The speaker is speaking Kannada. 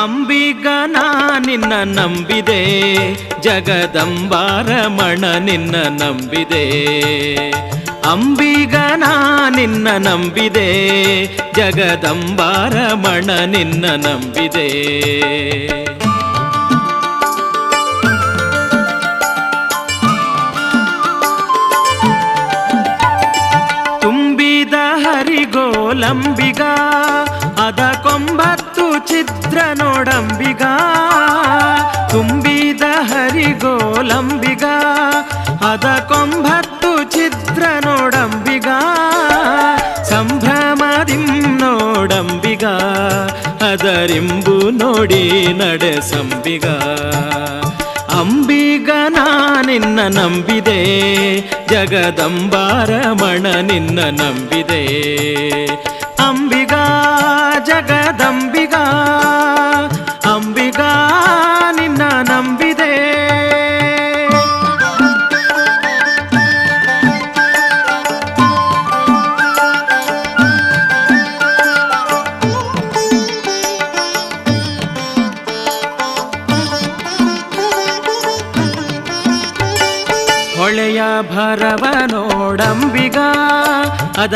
ಅಂಬಿಗನ ನಿನ್ನ ನಂಬಿದೆ, ಜಗದಂಬಾರಮಣ ನಿನ್ನ ನಂಬಿದೆ. ಅಂಬಿಗನ ನಿನ್ನ ನಂಬಿದೆ, ಜಗದಂಬಾರಮಣ ನಿನ್ನ ನಂಬಿದೆ. ತುಂಬಿದ ಹರಿಗೋಲಂಬಿಗ, ಅದಕ್ಕೊಂಬತ್ತು ಚಿತ್ರ ನೋಡಂಬಿಗ. ತುಂಬಿದ ಹರಿಗೋಲಂಬಿಗ, ಅದಕ್ಕೊಂಬತ್ತು ಚಿತ್ರ ನೋಡಂಬಿಗ. ಸಂಭ್ರಮದಿಂ ನೋಡಂಬಿಗ, ಅದರಿಂಬು ನೋಡಿ ನಡೆಸಂಬಿಗ. ಅಂಬಿಗನ ನಿನ್ನ ನಂಬಿದೆ, ಜಗದಂಬಾರಮಣ ನಿನ್ನ ನಂಬಿದೆ. ಅಂಬಿಗ ಜಗದಂಬಿಗ, ಅಂಬಿಗ ನಿನ್ನ ನಂಬಿದೆ. ಹೊಳೆಯ ಭರವ ನೋಡಂಬಿಗ, ಅದ